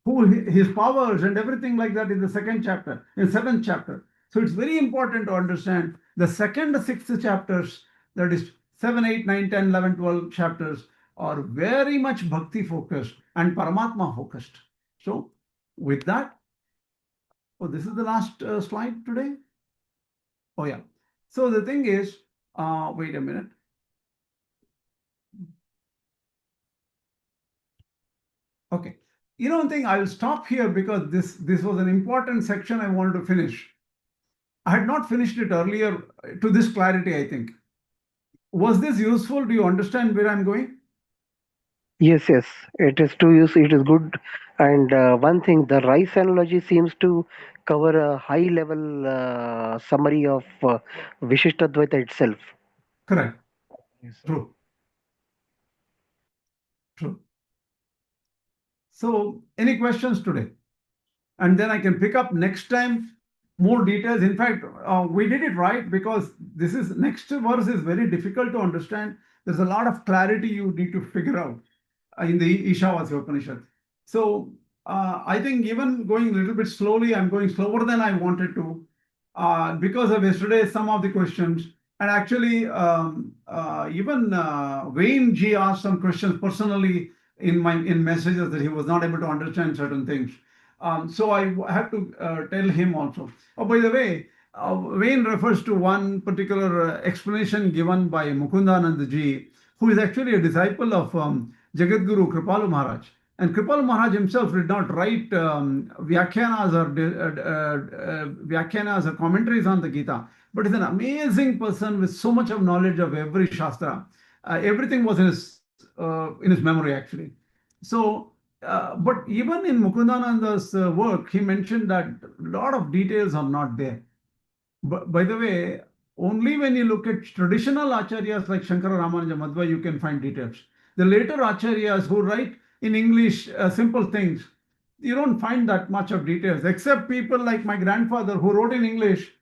his powers and everything like that in the 2nd chapter, in 7th chapter. So it's very important to understand the 2nd, 6th chapters, that is 7, 8, 9, 10, 11, 12 chapters, are very much bhakti focused and Paramatma focused. So with that, this is the last slide today. Oh yeah. So the thing is, wait a minute. Okay. You know one thing, I will stop here because this was an important section I wanted to finish. I had not finished it earlier to this clarity, I think. Was this useful? Do you understand where I'm going? Yes, it is to use. It is good. And one thing, the rice analogy seems to cover a high level summary of Vishishtadvaita itself. Correct. Yes, sir. True. True. So, any questions today? And then I can pick up next time more details. In fact, we did it right because this is next verse is very difficult to understand. There's a lot of clarity you need to figure out in the Īśāvāsya Upanishad. So I think even going a little bit slowly, I'm going slower than I wanted to because of yesterday some of the questions. And actually, even Wayne G asked some questions personally in messages that he was not able to understand certain things. So I have to tell him also. Oh, by the way, Wayne refers to one particular explanation given by Mukundananda Ji, who is actually a disciple of Jagadguru Kripalu Maharaj. And Kripalu Maharaj himself did not write vyakhyanas or commentaries on the Gita, but is an amazing person with so much of knowledge of every Shastra. Everything was in his memory actually. So, but even in Mukundananda's work, he mentioned that a lot of details are not there. But by the way, only when you look at traditional acharyas like Shankara Ramanuja Madhva, you can find details. The later acharyas who write in English simple things, you don't find that much of details, except people like my grandfather who wrote in English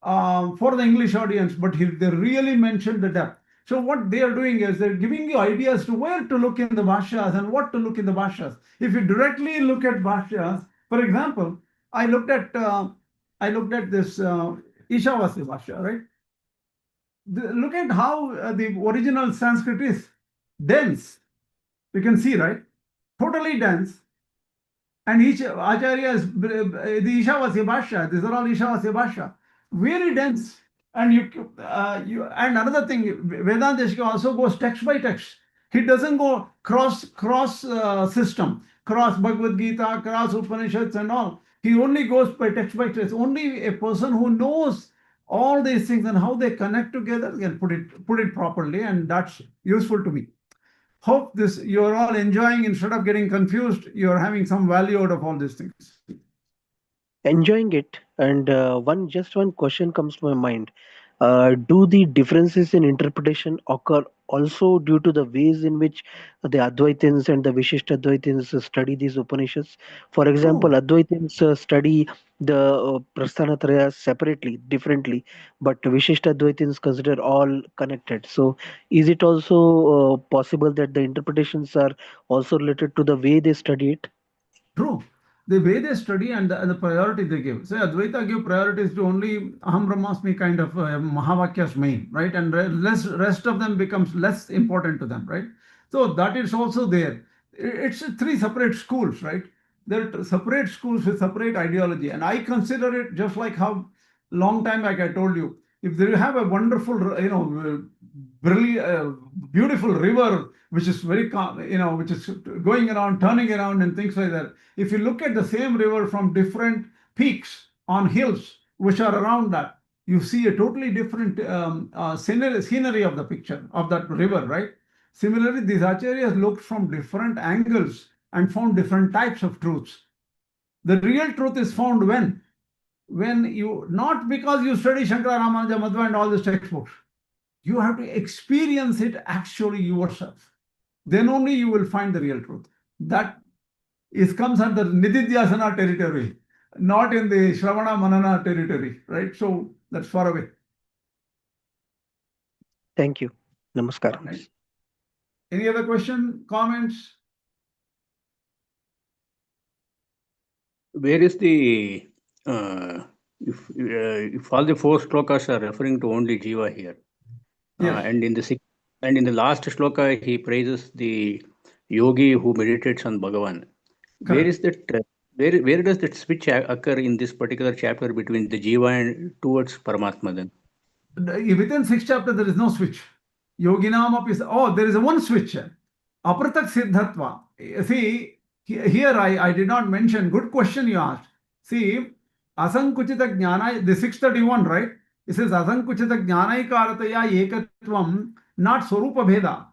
for the English audience, but they really mentioned the depth. So what they are doing is they're giving you ideas to where to look in the bhashyas and what to look in the bhashyas. If you directly look at bhashyas, for example, I looked at this Īśāvāsya bhashya, right? Look at how the original Sanskrit is dense. You can see, right? Totally dense. And each Acharya is the Īśāvāsya bhashya. These are all Īśāvāsya bhashya. Very dense. And and another thing, Vedāntic also goes text by text. He doesn't go cross system, cross Bhagavad Gītā, cross Upaniṣads and all. He only goes by text by text. Only a person who knows all these things and how they connect together can put it properly, and that's useful to me. Hope you're all enjoying. Instead of getting confused, you're having some value out of all these things. Enjoying it, and one question comes to my mind. Do the differences in interpretation occur also due to the ways in which the Advaitins and the Vishishtadvaitins study these Upanishads? For example, True. Advaitins study the prasthānatraya separately, differently, but Vishishtadvaitins consider all connected. So, is it also possible that the interpretations are also related to the way they study it? True. The way they study and the priority they give. Say Advaita give priorities to only Aham Brahmasmi kind of Mahavakyas main, right? And rest of them becomes less important to them, right? So that is also there. It's three separate schools, right? They're separate schools with separate ideology. And I consider it just like how long time like I told you, if you have a wonderful, brilliant, beautiful river which is very, which is going around, turning around and things like that. If you look at the same river from different peaks on hills which are around that, you see a totally different scenery of the picture of that river, right? Similarly, these acharyas looked from different angles and found different types of truths. The real truth is found when you, not because you study Shankara, Ramanuja, Madhva and all these textbooks. You have to experience it actually yourself. Then only you will find the real truth. That comes under Nididhyasana territory, not in the Shravana Manana territory, right? So that's far away. Thank you. Namaskaram. Right. Any other question, comments? Where is the if all the four shlokas are referring to only Jiva here, Yes. and in the last shloka he praises the yogi who meditates on Bhagavan. Where Correct. is that? Where does that switch occur in this particular chapter between the Jiva and towards Paramatma then? Within 6 chapters, there is no switch. Yoginam api, there is a one switch. Apratak siddhatva. See, here I did not mention, good question you asked. See, asankuchita jnana, the 631, right? It says asankuchita jnanaikarataya ekatvam, not swarupa bheda,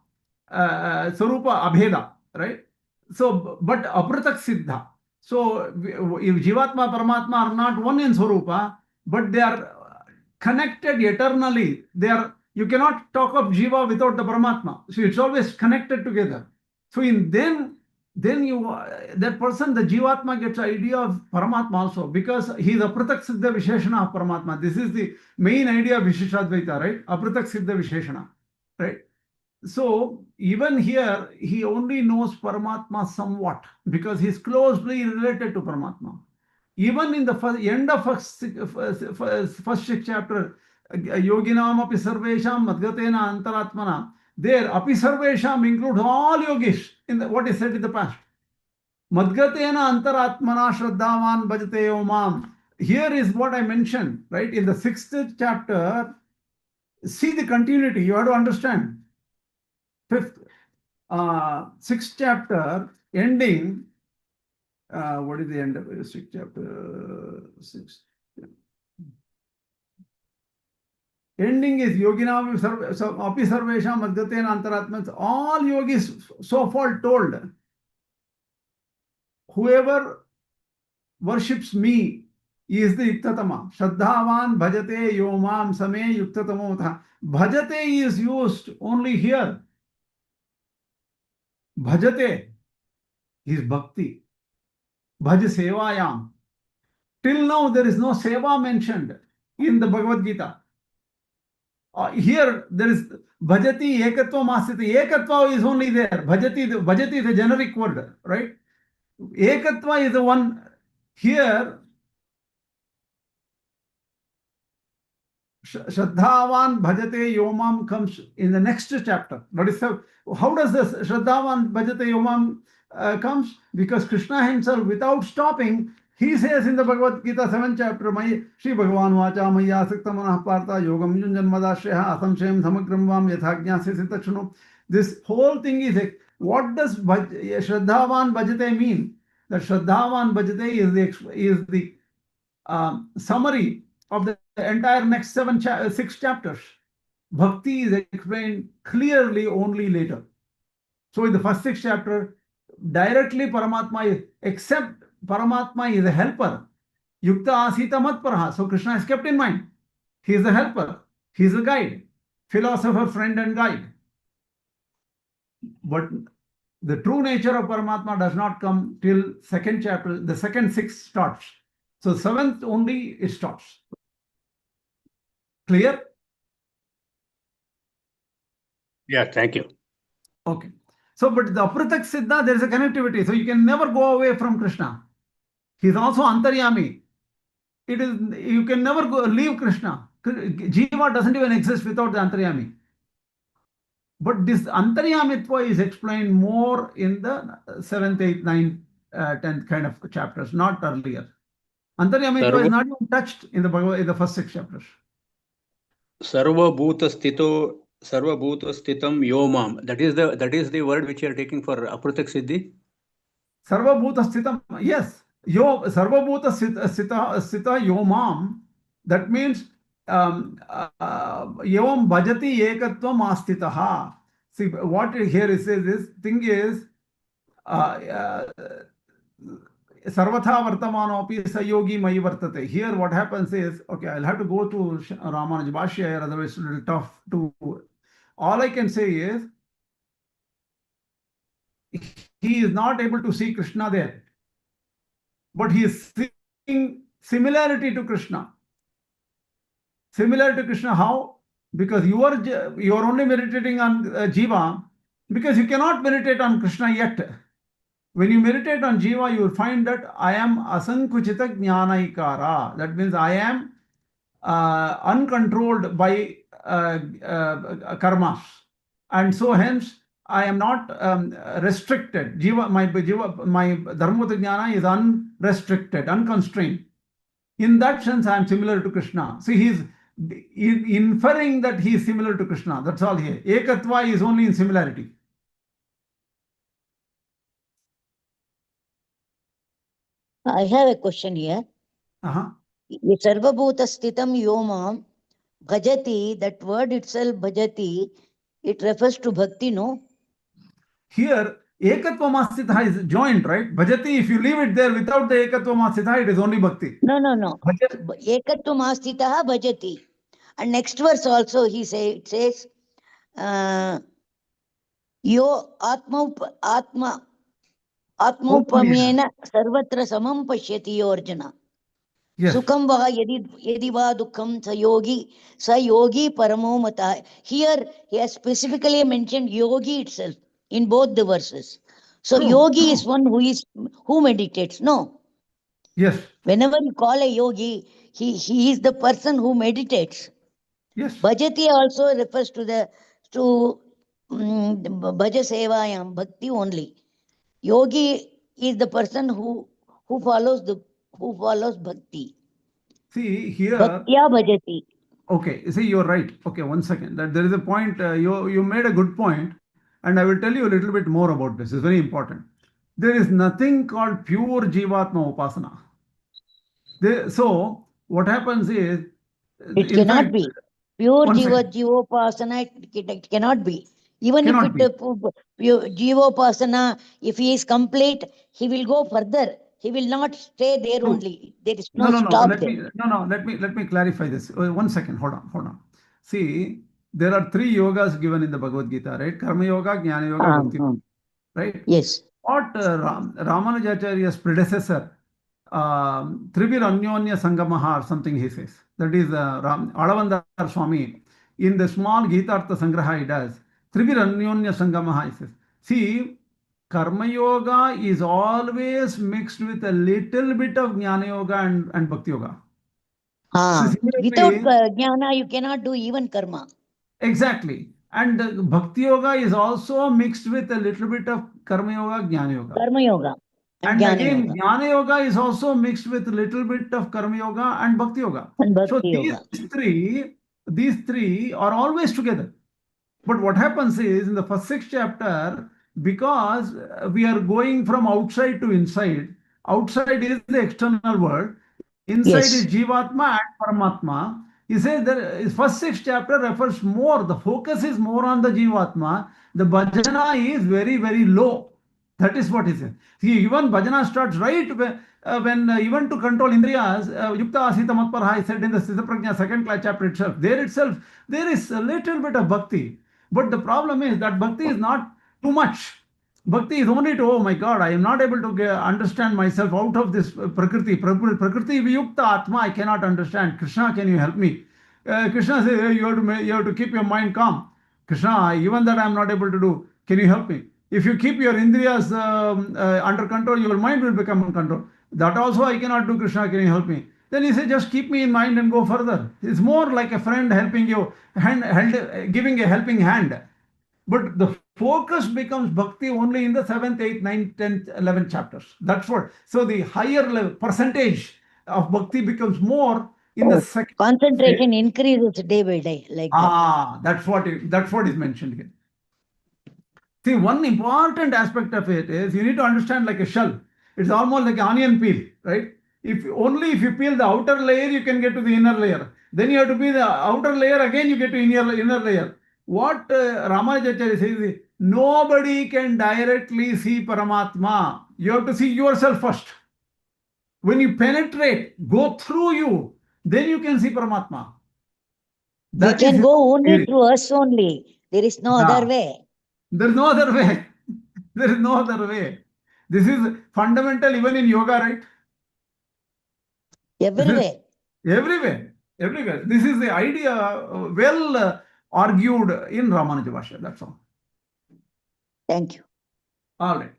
swarupa abheda, right? So, but apratak siddha. So if Jivatma, Paramatma are not one in Swarupa, but they are connected eternally. You cannot talk of Jiva without the Paramatma. So it's always connected together. So then that person, the Jivatma, gets idea of Paramatma also, because he is Apratak Siddha Visheshana of Paramatma. This is the main idea of Vishishadvaita, right? Apratak Siddha Visheshana, right? So even here, he only knows Paramatma somewhat, because he is closely related to Paramatma. Even in the end of first six chapter, Yoginam api sarvesham madgatena antaratmana, there api sarvesham includes all yogis in what is said in the past. Madgatena antaratmana shraddhavan bhajate omam. Here is what I mentioned, right? In the 6th chapter, see the continuity, you have to understand. 6th chapter ending, what is the end of 6th chapter? 6. Ending is Yoginam api sarvesham madgatena antaratmana. All yogis so far told, whoever worships me is the yuktatama. Shraddhavan bhajate yomam same yuktatamo. Bhajate is used only here. Bhajate is bhakti. Bhaj sevayam. Till now there is no seva mentioned in the Bhagavad Gita. Here there is bhajati ekatva masiti. Ekatva is only there. Bhajati is a generic word, right? Ekatva is the one. Here Shraddhavan bhajate yomam comes in the next chapter. That is how does this Shraddhavan bhajate yomam comes? Because Krishna himself, without stopping, he says in the Bhagavad Gita 7th chapter, Shri Bhagavan Vacha Maya Sakta Manah Partha Yogam Yunjanmadashreha Asamshem Samagram Vam Yathajnasi Sitachunu. This whole thing is, what does Shraddhavan bhajate mean? That Shraddhavan bhajate is the summary of the entire next 6 chapters. Bhakti is explained clearly only later. So in the first 6 chapter, directly Paramatma is, except Paramatma is a helper. Yukta asita matparaha. So Krishna is kept in mind. He is the helper. He is a guide. Philosopher, friend and guide. But the true nature of Paramatma does not come till 2nd chapter. The second 6 starts. So 7th only it starts. Clear? Yeah, thank you. Okay. So, but the Apratak Siddha, there is a connectivity. So you can never go away from Krishna. He is also Antaryami. You can never leave Krishna. Jiva doesn't even exist without the Antaryami. But this Antaryamitva is explained more in the 7th, 8th, 9th, 10th kind of chapters, not earlier. Antaryamitva is not even touched in the first 6 chapters. Sarva Bhuta Sthitam Yomam. That is the word which you are taking for Apratak Siddhi. Sarva Bhuta Sthitam, yes. Sarva Bhuta Sthita Yomam. That means Yavam Bhajati Ekatvam Astitaha. See, what here it says, this thing is Sarvatha Vartamanopi Sayogi Mai Vartate. Here what happens is, okay, I'll have to go to Rāmānuja Bhashya, otherwise it's a little tough to. All I can say is, he is not able to see Krishna there, but he is seeing similarity to Krishna. Similar to Krishna, how? Because you are only meditating on Jiva, because you cannot meditate on Krishna yet. When you meditate on Jiva, you will find that I am asankuchita jñāna-yoga. That means I am uncontrolled by karmas, and so hence I am not restricted. My dharmata jnana is unrestricted, unconstrained. In that sense, I am similar to Krishna. See, he is inferring that he is similar to Krishna. That's all here. Ekatva is only in similarity. I have a question here. Sarva Bhuta Sthitam Yomam Bhajati, that word itself, Bhajati, it refers to bhakti, no? Here, Ekatvamasthitah is joint, right? Bhajati, if you leave it there without the ekatvamasthitah, it is only bhakti. No. Bhajati. Ekatvam astitah bhajati. And next verse also it says, yo atma atmaupamyena sarvatra samam pashyati yo Arjuna. Yes. Sukham va yadi va dukham sa yogi paramo mata. Here he has specifically mentioned yogi itself in both the verses. So True, yogi true. is one who meditates. No. Yes. Whenever you call a yogi, he is the person who meditates. Yes. Bhajati also refers to bhaja sevayam, bhakti only. Yogi is the person who follows bhakti. See here. Bhaktya bhajati. Okay, see, you're right. Okay, one second. That there is a point. You made a good point, and I will tell you a little bit more about this. It's very important. There is nothing called pure jīvātma upasana. So what happens is, It in cannot fact, be. Pure one second. jivopasana, it cannot be. Even Cannot if jivopasana, if he is complete, he will go further. He will not stay there only. There is no stop there. Let me clarify this. One second. Hold on. See, there are 3 yogas given in the Bhagavad Gītā, right? Karma yoga, jnana yoga, bhakti yoga, right? Yes. What Rāmānuja Ācārya's predecessor, Trivir Anyonya Sangamaha or something he says. That is Alavandar Swami. In the small Gītartha Sangraha he does. Trivir Anyonya Sangamaha he says. See, Karma Yoga is always mixed with a little bit of Jnana Yoga and Bhakti Yoga. So Without jnana, you cannot do even karma. Exactly. And Bhakti Yoga is also mixed with a little bit of Karma Yoga, Jnana Yoga. Karma yoga. And again, Jnana Yoga is also mixed with a little bit of Karma Yoga and Bhakti Yoga. And So bhakti yoga. these three are always together. But what happens is, in the first 6 chapter, because we are going from outside to inside, outside is the external world, inside is Jīvātma and Paramātma. He says that his first 6 chapter refers more, the focus is more on the Jīvātma. The bhajana is very, very low. That is what he says. See, even bhajana starts right when even to control indriyas, yukta asita matparha, I said in the Sthita Prajna 2nd chapter itself. There is a little bit of bhakti. But the problem is that bhakti is not too much. Bhakti is only to, oh my God, I am not able to understand myself out of this prakriti. Prakriti viyukta atma, I cannot understand. Krishna, can you help me? Krishna says, hey, you have to keep your mind calm. Krishna, even that I am not able to do. Can you help me? If you keep your indriyas under control, your mind will become in control. That also I cannot do. Krishna, can you help me? Then he said, just keep me in mind and go further. It's more like a friend helping you, giving a helping hand. But the focus becomes bhakti only in the 7th, 8th, 9th, 10th, 11th chapters. That's what. So the higher level percentage of bhakti becomes more in the second. Concentration increases day by day. Like that's what is mentioned here. See, one important aspect of it is you need to understand like a shell. It's almost like an onion peel, right? If you peel the outer layer, you can get to the inner layer. Then you have to peel the outer layer, again you get to inner layer. What Rāmānuja Ācārya says is, nobody can directly see Paramatma. You have to see yourself first. When you penetrate, go through you, then you can see Paramatma. That can go only through us only. There is no other way. There is no other way. There is no other way. This is fundamental even in yoga, right? Everywhere. Everywhere. This is the idea well argued in Ramanuja Bhashya. That's all. Thank you. All right.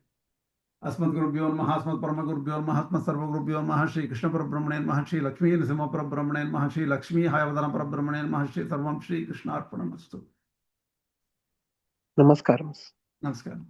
Asmat Gurubhyo Namaha, Asmat Parama Gurubhyo Namaha, Asmat Sarva Gurubhyo Namaha, Shri Krishna Parabrahmane Namaha, Shri Lakshmi Nrsimha Parabrahmane Namaha, Shri Lakshmi Hayavadana Parabrahmane Namaha, Shri Sarvam Shri Krishna Arpanamastu. Namaskaram. Namaskaram.